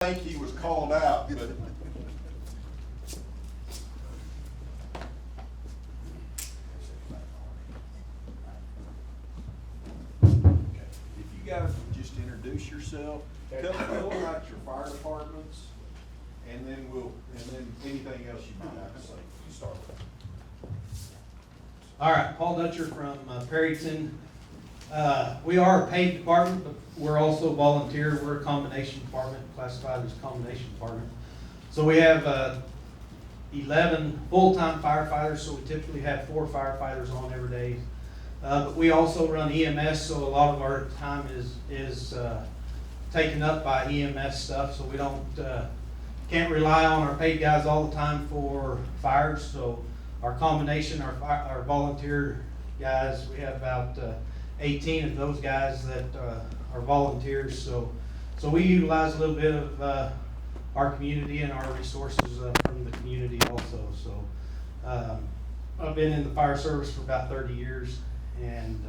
think he was called out, but. If you guys would just introduce yourself, tell us about your fire departments, and then anything else you might have to say. You start with. All right, Paul Dutcher from Perryton. We are a paid department, but we're also volunteer. We're a combination department, classified as a combination department. So we have 11 full-time firefighters, so we typically have 4 firefighters on every day. But we also run EMS, so a lot of our time is taken up by EMS stuff, so we can't rely on our paid guys all the time for fires. So our combination, our volunteer guys, we have about 18 of those guys that are volunteers. So we utilize a little bit of our community and our resources from the community also. So I've been in the fire service for about 30 years, and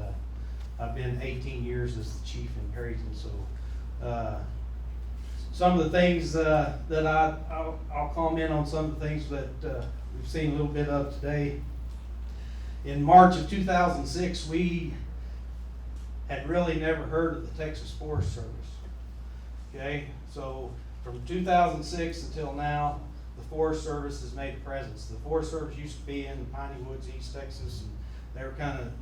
I've been 18 years as the chief in Perryton. So some of the things that I'll comment on, some of the things that we've seen a little bit of today. In March of 2006, we had really never heard of the Texas Forest Service. Okay, so from 2006 until now, the Forest Service has made a presence. The Forest Service used to be in Piney Woods, East Texas, and they were kind of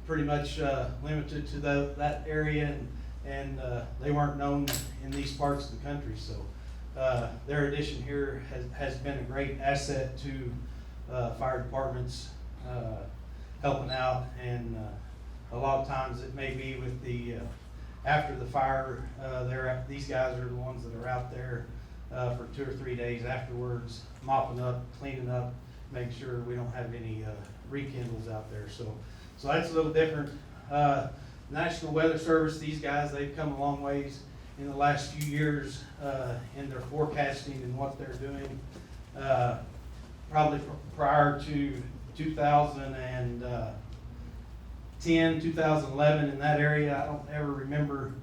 pretty much limited to that area, and they weren't known in these parts of the country. So their addition here has been a great asset to fire departments helping out, and a lot of times it may be with the after the fire, these guys are the ones that are out there for 2 or 3 days afterwards, mopping up, cleaning up, making sure we don't have any rekindles out there. So that's a little different. National Weather Service, these guys, they've come a long ways in the last few years in their forecasting and what they're doing. Probably prior to 2010, 2011, in that area, I don't ever remember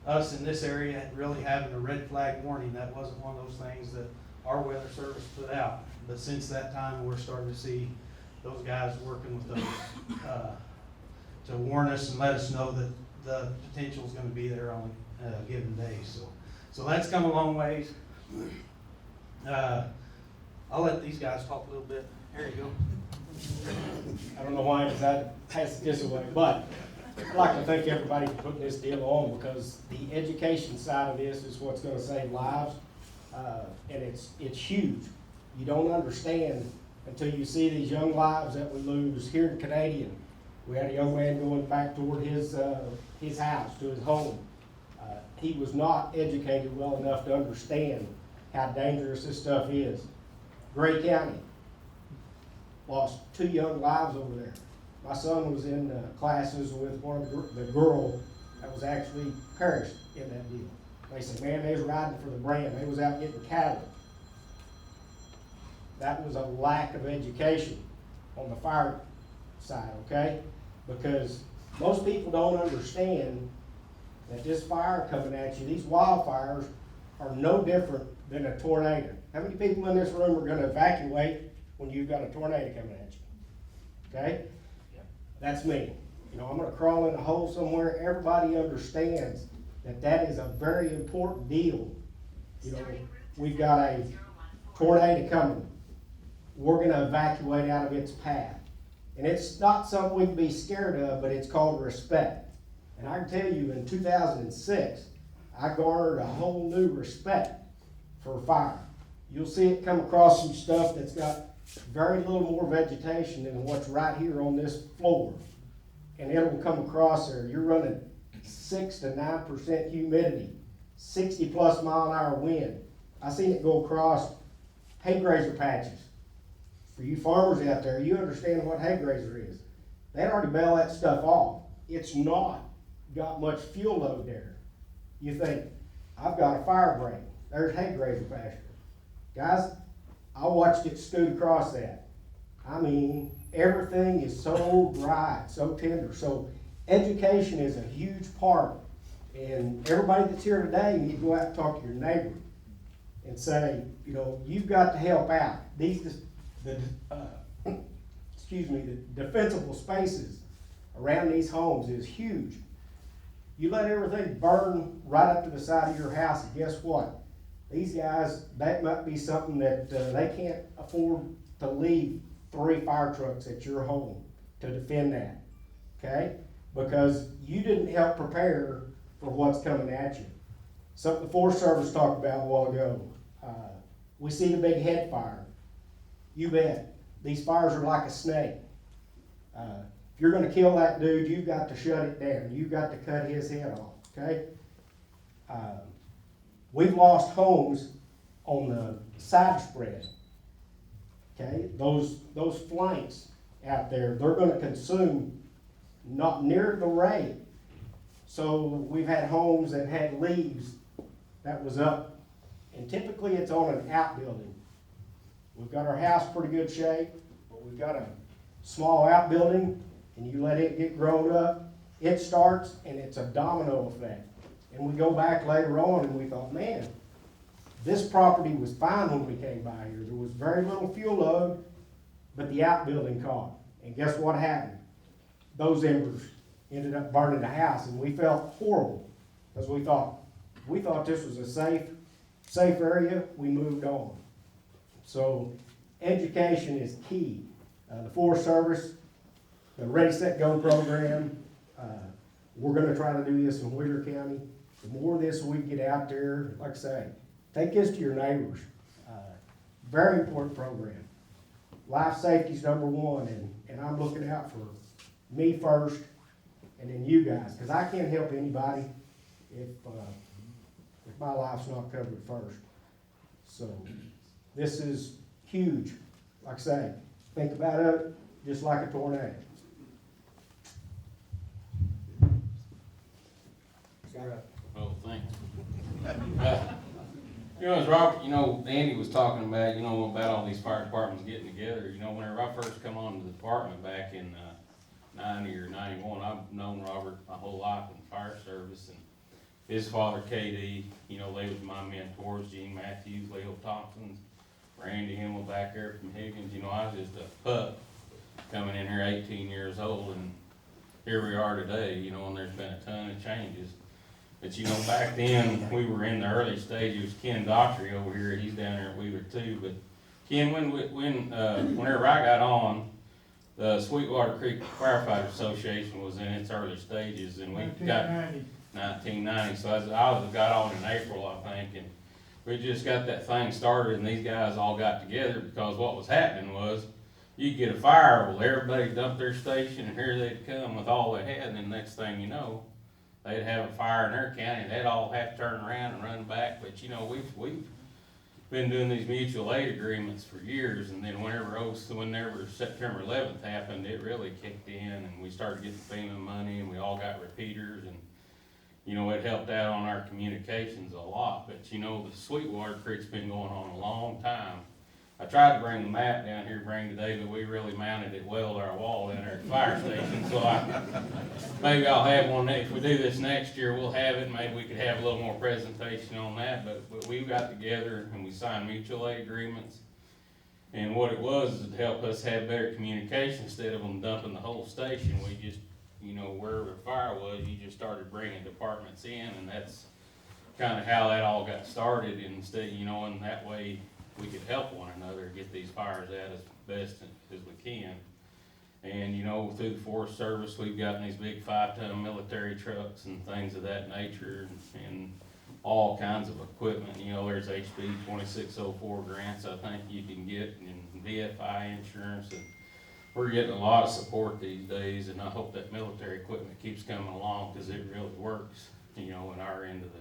us in this area really having a red flag warning. That wasn't one of those things that our weather service put out. But since that time, we're starting to see those guys working with those to warn us and let us know that the potential is going to be there on a given day. So that's come a long ways. I'll let these guys talk a little bit. There you go. I don't know why I decided to pass it this way, but I'd like to thank everybody for putting this deal on, because the education side of this is what's going to save lives, and it's huge. You don't understand until you see these young lives that we lose. Here in Canadian, we had a young man going back toward his house, to his home. He was not educated well enough to understand how dangerous this stuff is. Gray County lost 2 young lives over there. My son was in classes with one of the girl that was actually perished in that deal. They said, man, they was riding for the brand. They was out getting cattle. That was a lack of education on the fire side, okay? Because most people don't understand that this fire coming at you, these wildfires, are no different than a tornado. How many people in this room are going to evacuate when you've got a tornado coming at you? Okay? That's me. I'm going to crawl in a hole somewhere. Everybody understands that is a very important deal. We've got a tornado coming. We're going to evacuate out of its path. And it's not something we can be scared of, but it's called respect. And I can tell you, in 2006, I garnered a whole new respect for fire. You'll see it come across some stuff that's got very little more vegetation than what's right here on this floor. And it'll come across there. You're running 6 to 9% humidity, 60 plus mile an hour wind. I seen it go across hay grazer patches. For you farmers out there, you understand what hay grazer is. They'd already bail that stuff off. It's not got much fuel load there. You think, I've got a fire break. There's hay grazer pasture. Guys, I watched it scoot across that. I mean, everything is so dry, so tender. So education is a huge part. And everybody that's here today, you need to go out and talk to your neighbor. and say, you know, you've got to help out. Excuse me, the defensible spaces around these homes is huge. You let everything burn right up to the side of your house, and guess what? These guys, that might be something that they can't afford to leave 3 fire trucks at your home to defend that, okay? Because you didn't help prepare for what's coming at you. Something the Forest Service talked about a while ago. We see the big head fire. You bet. These fires are like a snake. If you're gonna kill that dude, you've got to shut it down. You've got to cut his head off, okay? We've lost homes on the side spread, okay? Those flanks out there, they're gonna consume not near the rate. So we've had homes that had leaves that was up, and typically it's on an outbuilding. We've got our house pretty good shape, but we've got a small outbuilding, and you let it get grown up, it starts, and it's a domino effect. And we go back later on and we thought, man, this property was fine when we came by here. There was very little fuel load, but the outbuilding caught. And guess what happened? Those embers ended up burning the house, and we felt horrible because we thought this was a safe area. We moved on. So education is key. The Forest Service, the Ready, Set, Go program, we're gonna try to do this in Wheeler County. The more of this we get out there, like I say, take this to your neighbors. Very important program. Life safety is number one, and I'm looking out for me first, and then you guys, because I can't help anybody if my life's not covered first. So this is huge. Like I say, think about it just like a tornado. Oh, thanks. You know, as Robert, Andy was talking about, about all these fire departments getting together. Whenever I first come on to the department back in 90 or 91, I've known Robert my whole life in the fire service, and his father, KD, they was my mentors, Gene Matthews, Leo Thompson, Randy Hemphill back there from Higgins. I was just a pup coming in here 18 years old, and here we are today, and there's been a ton of changes. But back then, we were in the early stages. Ken Daughtry over here, he's down there at Wheeler too. But Ken, whenever I got on, the Sweetwater Creek Firefighter Association was in its early stages, and we got 1990. So I got on in April, I think, and we just got that thing started. And these guys all got together because what was happening was you get a fire, well, everybody dumped their station, and here they'd come with all they had, and the next thing you know, they'd have a fire in their county, and they'd all have to turn around and run back. But we've been doing these mutual aid agreements for years, and then whenever September 11th happened, it really kicked in, and we started getting FEMA money, and we all got repeaters, and it helped out on our communications a lot. But the Sweetwater Creek's been going on a long time. I tried to bring the map down here, today, but we really mounted it well to our wall down there at the fire station. So maybe I'll have one, if we do this next year, we'll have it. Maybe we could have a little more presentation on that. But we got together and we signed mutual aid agreements. And what it was is to help us have better communication instead of them dumping the whole station. We just, wherever the fire was, you just started bringing departments in, and that's kind of how that all got started. And instead, and that way, we could help one another get these fires out as best as we can. And, through the Forest Service, we've gotten these big 5-ton military trucks and things of that nature, and all kinds of equipment. There's HB 2604 grants I think you can get, and VFI insurance, and we're getting a lot of support these days, and I hope that military equipment keeps coming along, because it really works, in our end of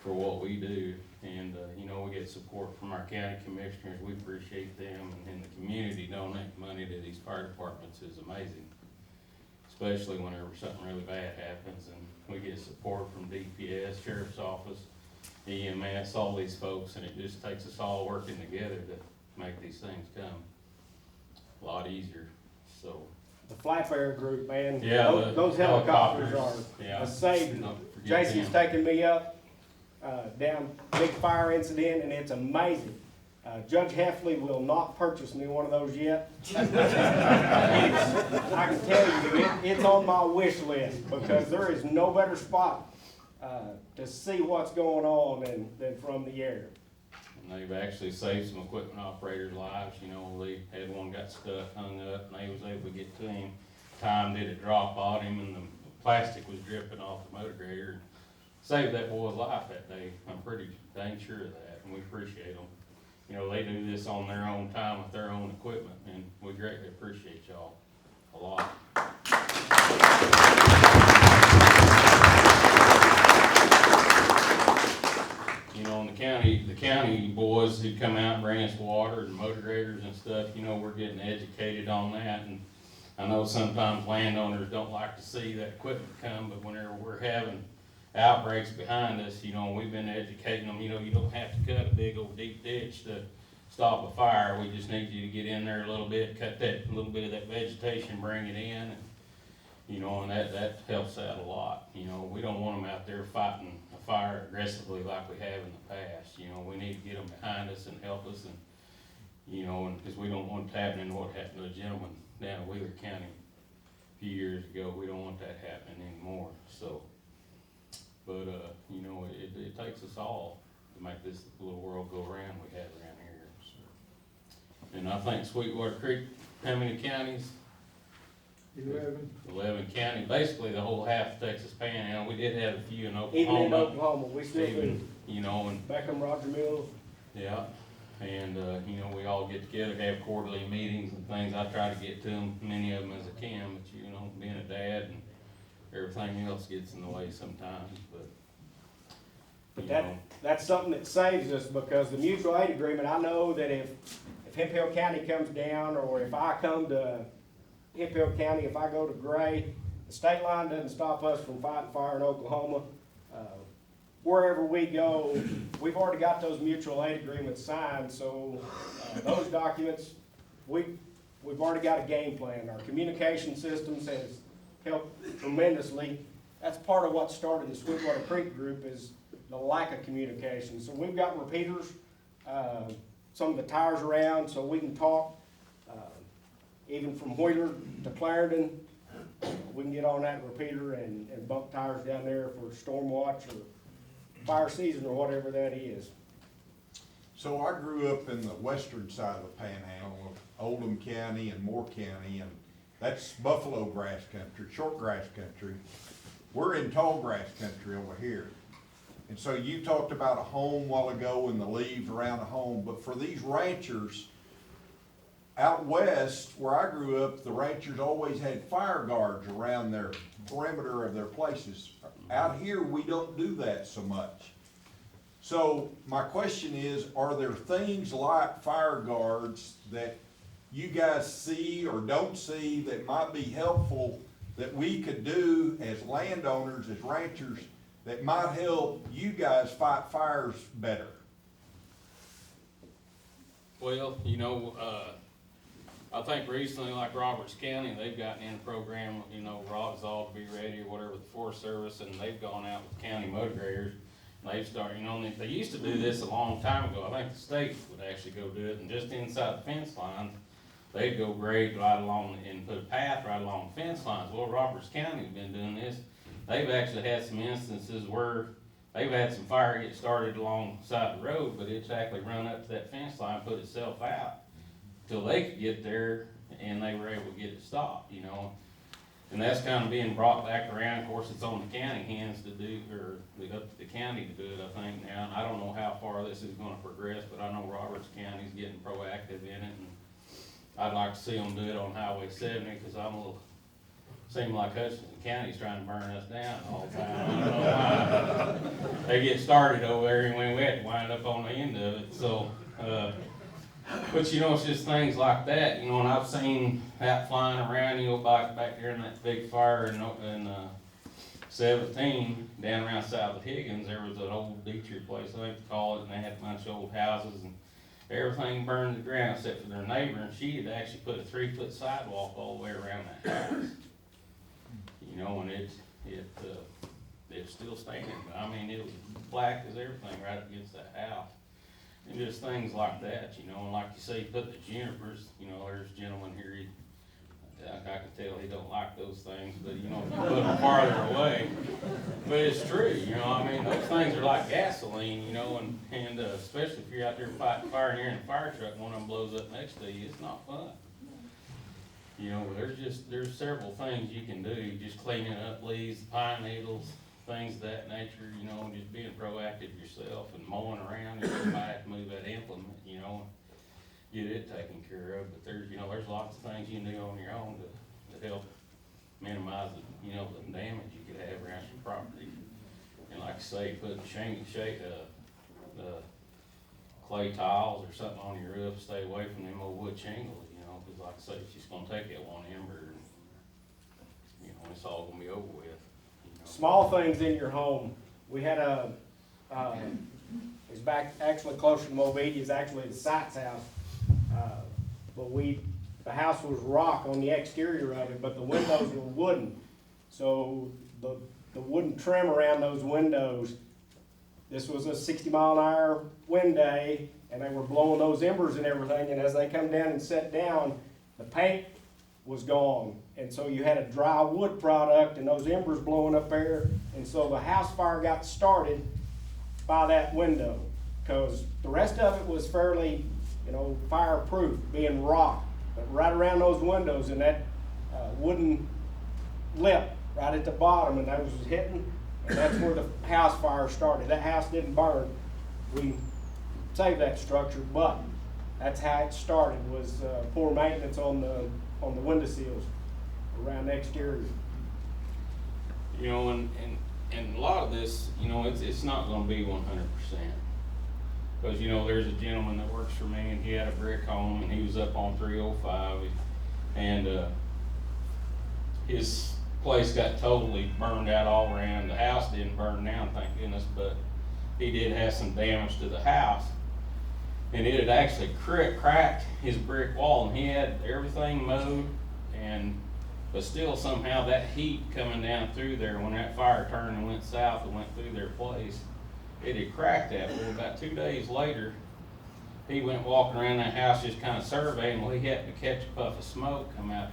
for what we do. And, we get support from our county commissioners. We appreciate them, and the community donating money to these fire departments is amazing, especially whenever something really bad happens. And we get support from DPS, Sheriff's Office, EMS, all these folks, and it just takes us all working together to make these things come a lot easier. So The Fly Fair group, man, yeah, those helicopters are yeah, a savior. don't forget Jason's them. taking me up down, big fire incident, and it's amazing. Judge Hemphill will not purchase me one of those yet. I can tell you, it's on my wish list, because there is no better spot to see what's going on than from the air. And they've actually saved some equipment operators' lives, you know, they had one got stuck, hung up, and they was able to get to him. Time did a drop on him, and the plastic was dripping off the motor grader. Saved that boy's life that day, I'm pretty dang sure of that, and we appreciate them. You know, they do this on their own time with their own equipment, and we greatly appreciate y'all a lot. You know, in the county boys who come out and bring us water and motor graders and stuff, you know, we're getting educated on that. And I know sometimes landowners don't like to see that equipment come, but whenever we're having outbreaks behind us, you know, we've been educating them, you know, you don't have to cut a big old deep ditch to stop a fire. We just need you to get in there a little bit, cut that little bit of that vegetation, bring it in, and, you know, and that helps out a lot. You know, we don't want them out there fighting a fire aggressively like we have in the past. You know, we need to get them behind us and help us, and, you know, and because we don't want it happening what happened to a gentleman down in Wheeler County a few years ago. We don't want that happening anymore, so. But, you know, it takes us all to make this little world go around we have around here. So. And I think Sweetwater Creek, how many counties? 11 counties, basically the whole half of Texas Panhandle. We did have a few in Oklahoma. Even in Oklahoma, we still do. You know, and Beckham, Roger Mills. yeah, and, you know, we all get together, have quarterly meetings and things. I try to get to them, many of them as I can, but you know, being a dad and everything else gets in the way sometimes, but you know. That's something that saves us, because the mutual aid agreement, I know that if Hemphill County comes down, or if I come to Hemphill County, if I go to Gray, the state line doesn't stop us from fighting fire in Oklahoma. Wherever we go, we've already got those mutual aid agreements signed, so those documents, we've already got a game plan. Our communication systems has helped tremendously. That's part of what started the Sweetwater Creek group, is the lack of communication. So we've got repeaters, some of the tires around, so we can talk. Even from Wheeler to Clarendon, we can get on that repeater and bump tires down there for storm watch or fire season or whatever that is. So I grew up in the western side of the Panhandle of Oldham County and Moore County, and that's buffalo grass country, short grass country. We're in tall grass country over here. And so you talked about a home a while ago and the leaves around the home, but for these ranchers, out west, where I grew up, the ranchers always had fire guards around their perimeter of their places. Out here, we don't do that so much. So my question is, are there things like fire guards that you guys see or don't see that might be helpful that we could do as landowners, as ranchers, that might help you guys fight fires better? Well, you know, I think recently, like Roberts County, they've gotten in a program, you know, Rod's all to be ready or whatever, the Forest Service, and they've gone out with county motor graders. They've started, you know, they used to do this a long time ago. I think the state would actually go do it, and just inside the fence lines, they'd go grade right along and put a path right along the fence lines. Well, Roberts County's been doing this. They've actually had some instances where they've had some fire get started alongside the road, but it's actually run up to that fence line, put itself out till they could get there, and they were able to get it stopped, you know. And that's kind of being brought back around. Of course, it's on the county hands to do, or up to the county to do it, I think now. And I don't know how far this is gonna progress, but I know Roberts County's getting proactive in it, and I'd like to see them do it on Highway 70, because I'm a little, seem like Hutchinson County's trying to burn us down all the time. I don't know why. They get started over there, and we had to wind up on the end of it, so, but you know, it's just things like that, you know, and I've seen that flying around, you know, back there in that big fire in 17, down around south of Higgins. There was an old Dietrich place, I think they call it, and they had a bunch of old houses, and everything burned to the ground except for their neighbor, and she had actually put a 3-foot sidewalk all the way around that house. You know, and it's still standing, but I mean, it was black as everything right up against that house. And just things like that, you know, and like you say, you put the junipers, you know, there's a gentleman here, I can tell he don't like those things, but you know, if you put them farther away. But it's true, you know, I mean, those things are like gasoline, you know, and especially if you're out there fighting fire and you're in a fire truck, one of them blows up next to you, it's not fun. You know, there's several things you can do, just cleaning up leaves, pine needles, things of that nature, you know, and just being proactive yourself and mowing around, you might have to move that implement, you know, get it taken care of, but there's lots of things you can do on your own to help minimize the, you know, the damage you could have around your property. And like I say, putting the clay tiles or something on your roof, stay away from them old wood shingles, you know, because like I say, it's just gonna take that one ember and, you know, it's all gonna be over with. You know? Small things in your home. We had it's back actually closer to Mobile, it's actually the site's house. But the house was rock on the exterior of it, but the windows were wooden. So the wooden trim around those windows, this was a 60-mile-an-hour wind day, and they were blowing those embers and everything, and as they come down and set down, the paint was gone. And so you had a dry wood product and those embers blowing up there, and so the house fire got started by that window, because the rest of it was fairly, you know, fireproof, being rock, but right around those windows and that wooden lip right at the bottom, and that was hitting, and that's where the house fire started. That house didn't burn. We saved that structure, but that's how it started, was poor maintenance on the window sills around the exterior. You know, and a lot of this, you know, it's not gonna be 100%. Because, you know, there's a gentleman that works for me, and he had a brick home, and he was up on 305, and his place got totally burned out all around. The house didn't burn down, thank goodness, but he did have some damage to the house. And it had actually cracked his brick wall, and he had everything mowed, but still somehow that heat coming down through there, when that fire turned and went south and went through their place, it had cracked that. Well, about 2 days later, he went walking around that house just kind of surveying. Well, he happened to catch a puff of smoke come out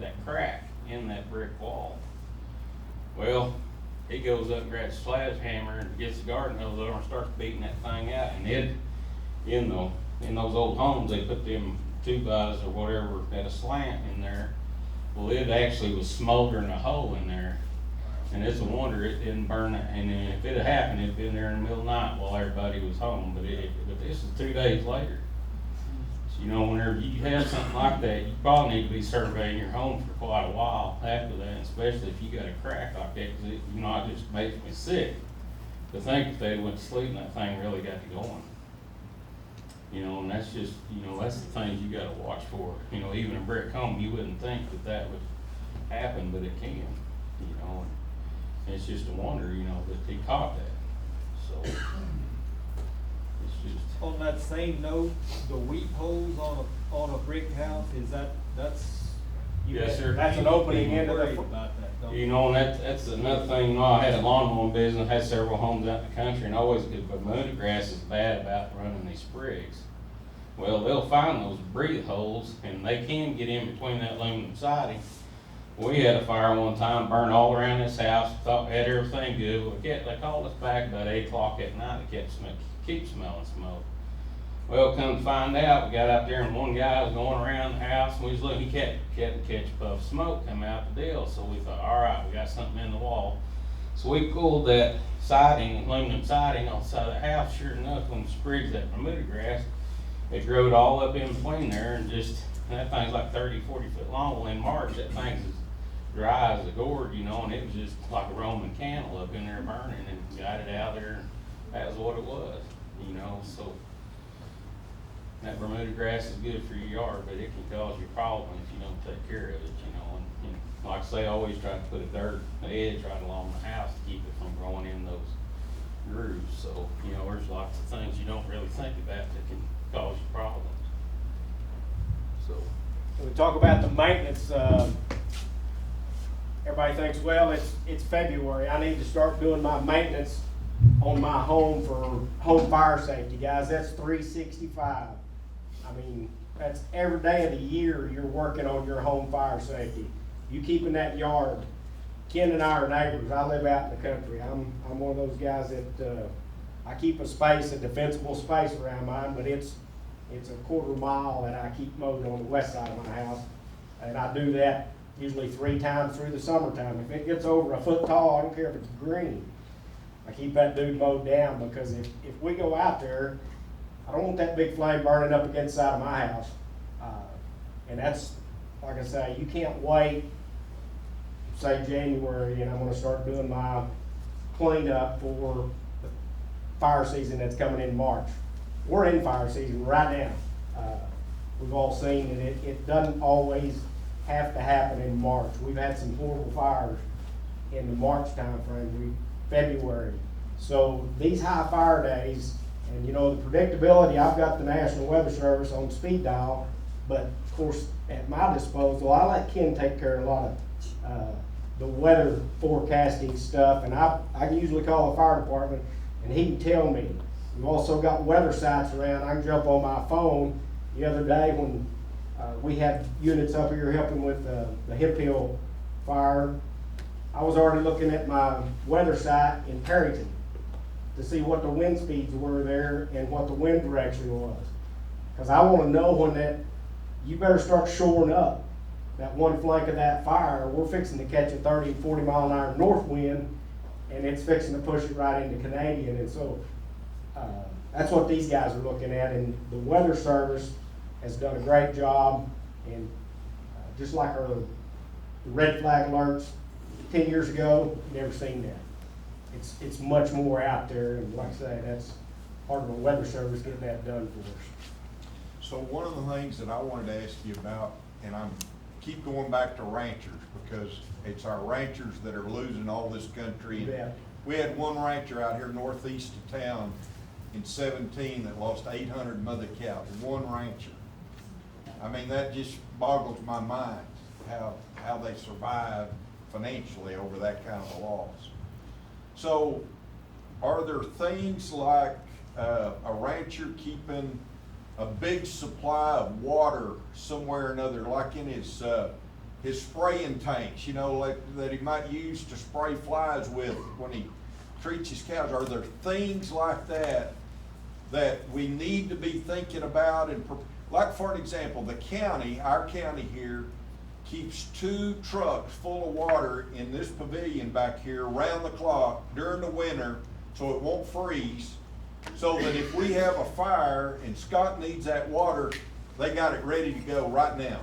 that crack in that brick wall. Well, he goes up and grabs a sledgehammer and gets the garden hose over and starts beating that thing out. And in those old homes, they put them 2x or whatever at a slant in there. Well, it actually was smoldering a hole in there. And it's a wonder it didn't burn. And if it had happened, it'd been there in the middle of the night while everybody was home. But this is 2 days later. So, you know, whenever you have something like that, you probably need to be surveying your home for quite a while after that, especially if you got a crack like that, because it, you know, it just makes me sick to think if they went to sleep and that thing really got to going. You know, and that's just, you know, that's the things you gotta watch for. You know, even a brick home, you wouldn't think that would happen, but it can, you know. And it's just a wonder, you know, that he caught that. So, it's just. On that same note, the weep holes on a brick house, that's. Yes, sir. That's an opening into the. Worried about that, don't You know, and that's another thing, you know, I had a lawn mowing business, had several homes out in the country, and always good, but Bermuda grass is bad about running these sprigs. Well, they'll find those breathe holes, and they can get in between that aluminum siding. We had a fire one time, burned all around this house, thought we had everything good, but they called us back about 8 o'clock at night, they keep smelling smoke. Well, come to find out, we got out there and one guy was going around the house, and we was looking, he kept catch a puff of smoke come out the deal. So we thought, all right, we got something in the wall. So we pulled that siding, aluminum siding on the side of the house. Sure enough, when the sprigs that Bermuda grass, it growed all up in between there, and that thing's like 30, 40 foot long. Well, in March, that thing's as dry as a gourd, you know, and it was just like a Roman candle up in there burning, and got it out there, and that was what it was, you know. So that Bermuda grass is good for your yard, but it can cause you problems if you don't take care of it, you know. And like I say, always try to put the edge right along the house to keep it from growing in those grooves. So, you know, there's lots of things you don't really think about that can cause you problems. So We talk about the maintenance, everybody thinks, well, it's February, I need to start doing my maintenance on my home for home fire safety, guys. That's 365. I mean, that's every day of the year you're working on your home fire safety. You keeping that yard. Ken and I are neighbors. I live out in the country. I'm one of those guys that, I keep a space, a defensible space around mine, but it's a quarter mile that I keep mowed on the west side of my house. And I do that usually 3 times through the summertime. If it gets over a foot tall, I don't care if it's green, I keep that dude mowed down, because if we go out there, I don't want that big flame burning up against the side of my house. And that's, like I say, you can't wait, say January, and I'm gonna start doing my cleanup for the fire season that's coming in March. We're in fire season right now. We've all seen that it doesn't always have to happen in March. We've had some horrible fires in the March timeframe, February. So these high fire days, and you know, the predictability, I've got the National Weather Service on speed dial, but of course, at my disposal, I let Ken take care of a lot of the weather forecasting stuff, and I can usually call the fire department, and he can tell me. We've also got weather sites around. I can jump on my phone. The other day when we had units up here helping with the Hemphill fire, I was already looking at my weather site in Perryton to see what the wind speeds were there and what the wind direction was. Because I want to know when that, you better start shoring up that one flank of that fire. We're fixing to catch a 30 and 40 mile an hour north wind, and it's fixing to push it right into Canadian. And so that's what these guys are looking at, and the Weather Service has done a great job. And just like our red flag alerts 10 years ago, never seen that. It's much more out there, and like I say, that's part of the Weather Service getting that done for us. So one of the things that I wanted to ask you about, and keep going back to ranchers, because it's our ranchers that are losing all this country. And Yeah. we had one rancher out here northeast of town in 17 that lost 800 mother cows, one rancher. I mean, that just boggles my mind, how they survive financially over that kind of a loss. So are there things like a rancher keeping a big supply of water somewhere or another, like in his spraying tanks, you know, like, that he might use to spray flies with when he treats his cows? Are there things like that we need to be thinking about? And like, for an example, our county here keeps 2 trucks full of water in this pavilion back here around the clock during the winter, so it won't freeze, so that if we have a fire and Scott needs that water, they got it ready to go right now.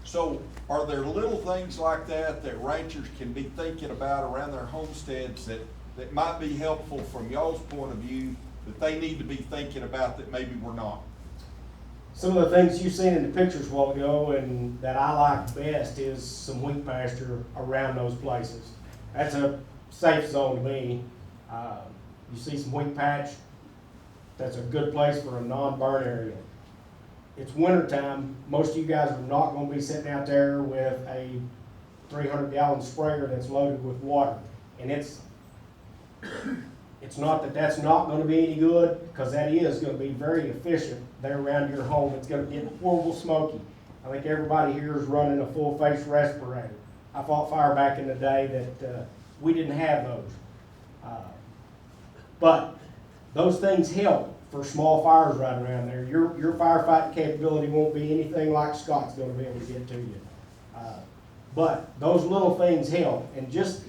So are there little things like that ranchers can be thinking about around their homesteads that might be helpful from y'all's point of view, that they need to be thinking about that maybe we're not? Some of the things you've seen in the pictures a while ago and that I like best is some wheat pasture around those places. That's a safe zone to me. You see some wheat patch, that's a good place for a non-burn area. It's winter time. Most of you guys are not going to be sitting out there with a 300-gallon sprayer that's loaded with water. And it's not that that's not going to be any good, because that is going to be very efficient there around your home. It's going to get horrible smoky. I think everybody here is running a full-face respirator. I fought fire back in the day that we didn't have those. But those things help for small fires right around there. Your firefighting capability won't be anything like Scott's going to be able to get to you. But those little things help. And just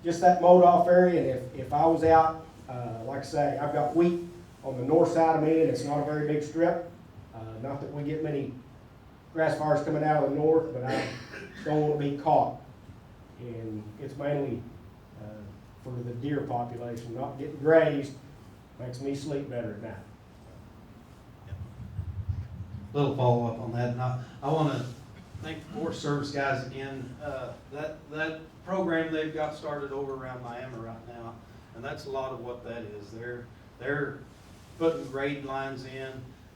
that mowed off area, and if I was out, like I say, I've got wheat on the north side of me, and it's not a very big strip. Not that we get many grass fires coming out of the north, but I don't want to be caught. And it's mainly for the deer population. Not getting grazed makes me sleep better at night. Little follow-up on that, and I want to thank the Forest Service guys again. That program they've got started over around Miami right now, and that's a lot of what that is. They're putting grade lines in.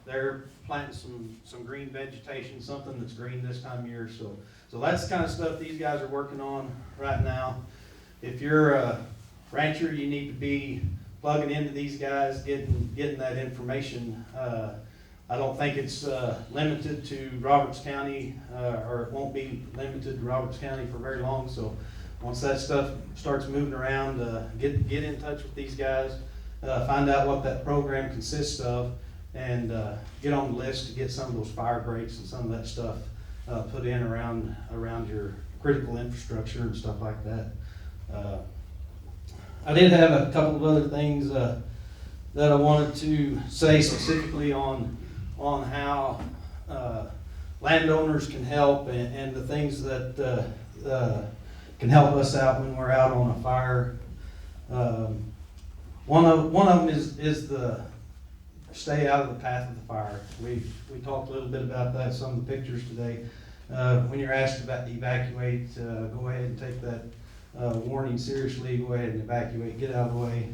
they're planting some green vegetation, something that's green this time of year, so that's the kind of stuff these guys are working on right now. If you're a rancher, you need to be plugging into these guys, getting that information. I don't think it's limited to Roberts County, or it won't be limited to Roberts County for very long, so once that stuff starts moving around, get in touch with these guys, find out what that program consists of, and get on the list to get some of those fire breaks and some of that stuff put in around your critical infrastructure and stuff like that. I did have a couple of other things that I wanted to say specifically on how landowners can help and the things that can help us out when we're out on a fire. One of them is the stay out of the path of the fire. We talked a little bit about that, some of the pictures today. When you're asked to evacuate, go ahead and take that warning seriously. Go ahead and evacuate, get out of the way.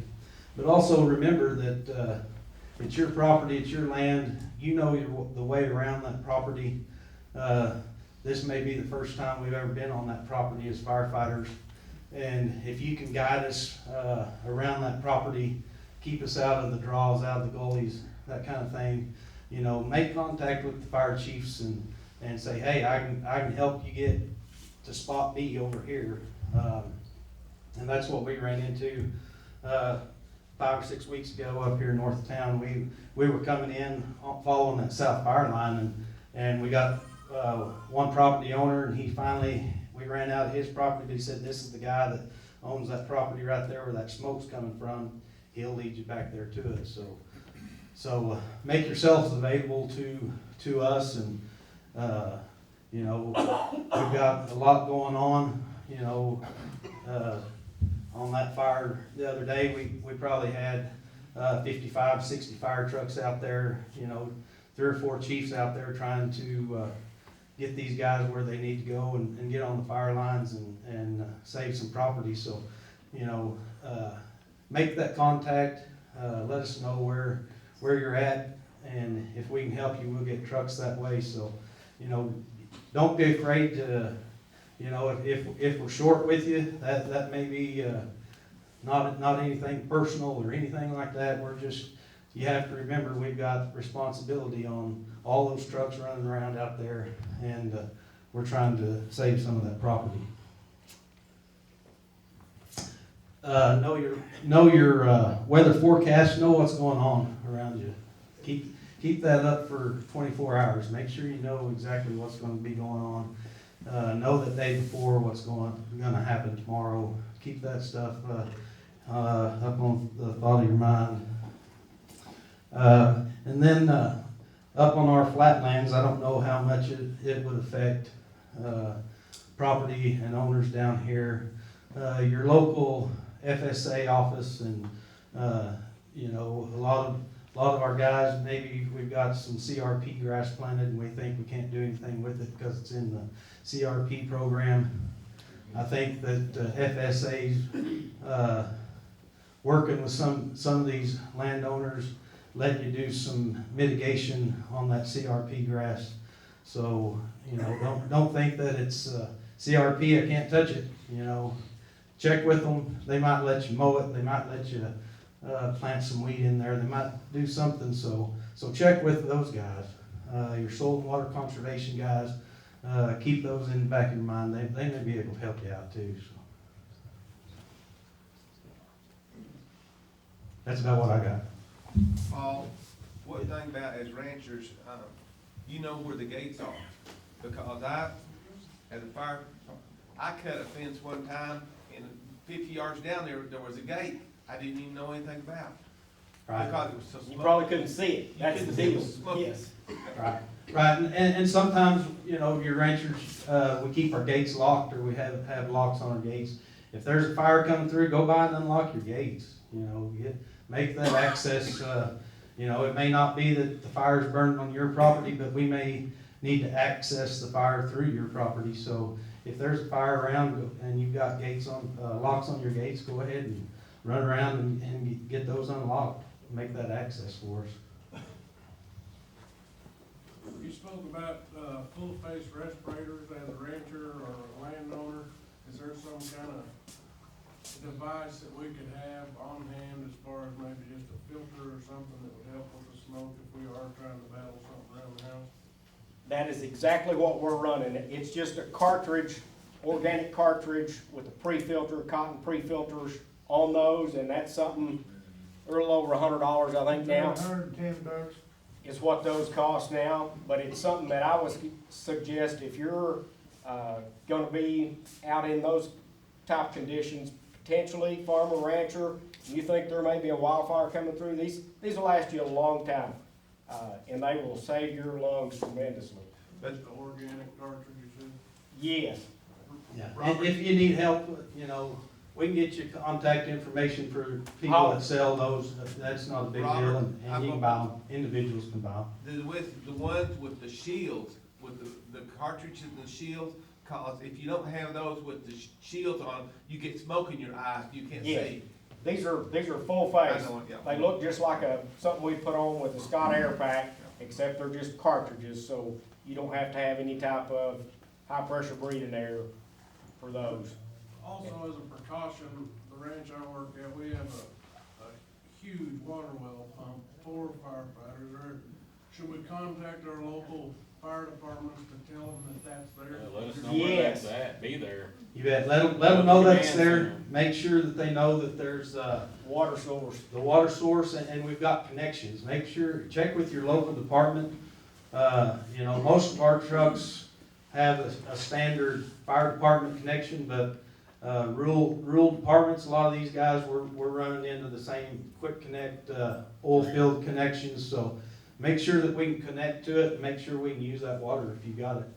But also remember that it's your property, it's your land. You know the way around that property. This may be the first time we've ever been on that property as firefighters. And if you can guide us around that property, keep us out of the draws, out of the gullies, that kind of thing, make contact with the fire chiefs and say, hey, I can help you get to spot B over here. And that's what we ran into 5 or 6 weeks ago up here north of town. We were coming in following that south fire line, and we got one property owner, and we ran out of his property, but he said, this is the guy that owns that property right there where that smoke's coming from. He'll lead you back there to it. So make yourselves available to us, and we've got a lot going on. On that fire the other day, we probably had 55, 60 fire trucks out there. 3 or 4 chiefs out there trying to get these guys where they need to go and get on the fire lines and save some property. So, make that contact, let us know where you're at, and if we can help you, we'll get trucks that way. So, don't be afraid to, if we're short with you, that may be not anything personal or anything like that. You have to remember we've got responsibility on all those trucks running around out there, and we're trying to save some of that property. Know your weather forecast. Know what's going on around you. Keep that up for 24 hours. Make sure you know exactly what's going to be going on. Know the day before what's going to happen tomorrow. Keep that stuff up on the thought of your mind. And then up on our flatlands, I don't know how much it would affect property and owners down here. Your local FSA office, and a lot of our guys, maybe we've got some CRP grass planted and we think we can't do anything with it because it's in the CRP program. I think that FSA's working with some of these landowners, letting you do some mitigation on that CRP grass. So, don't think that it's CRP, I can't touch it. Check with them. They might let you mow it. They might let you plant some weed in there. They might do something. So check with those guys. Your soil and water conservation guys. Keep those in the back of your mind. They may be able to help you out too. So that's about what I got. Paul, one thing about as ranchers, you know where the gates are, because as a fire, I cut a fence one time, and 50 yards down there was a gate I didn't even know anything about. Right. Because it was so You smoky. probably couldn't see it. You That's the couldn't see it deal. was smoky. Yes. Right, and sometimes, your ranchers, we keep our gates locked, or we have locks on our gates. If there's a fire coming through, go by and unlock your gates, make that access, it may not be that the fire's burning on your property, but we may need to access the fire through your property. So if there's a fire around and you've got gates on, locks on your gates, go ahead and run around and get those unlocked, make that access for us. you spoke about, full-face respirators as a rancher or a landowner. Is there some kind of device that we could have on hand as far as maybe just a filter or something that would help with the smoke if we are trying to battle something around the house? That is exactly what we're running. It's just a cartridge, organic cartridge with a pre-filter, cotton pre-filters on those, and that's something a little over $100, I think now. $110. Is what those cost now, but it's something that I would suggest if you're gonna be out in those type conditions, potentially farmer, rancher, you think there may be a wildfire coming through, these will last you a long time, and they will save your lungs tremendously. That's the organic cartridge, you said? Yes, Yeah, and if you need help, you know, we can get you contact information for people that sell those, that's not a big deal, and you can buy them, individuals can buy them. With the ones with the shields, with the cartridges and the shields, cause if you don't have those with the shields on, you get smoke in your eyes, you can't Yes. see. these are full I face. know it, yeah. They look just like something we put on with the Scott Air Pack, except they're just cartridges, so you don't have to have any type of high pressure breathing air for those. Also, as a precaution, the ranch I work at, we have a huge water well pump for firefighters. Or should we contact our local fire departments to tell them that that's there? Let us know where that's Yes. at, be there. You bet, let them know that's there, make sure that they know that there's, Water source. the water source, and we've got connections. Make sure, check with your local department. You know, most of our trucks have a standard fire department connection, but rural departments, a lot of these guys, we're running into the same quick connect, oil field connections, so make sure that we can connect to it, and make sure we can use that water if you got it.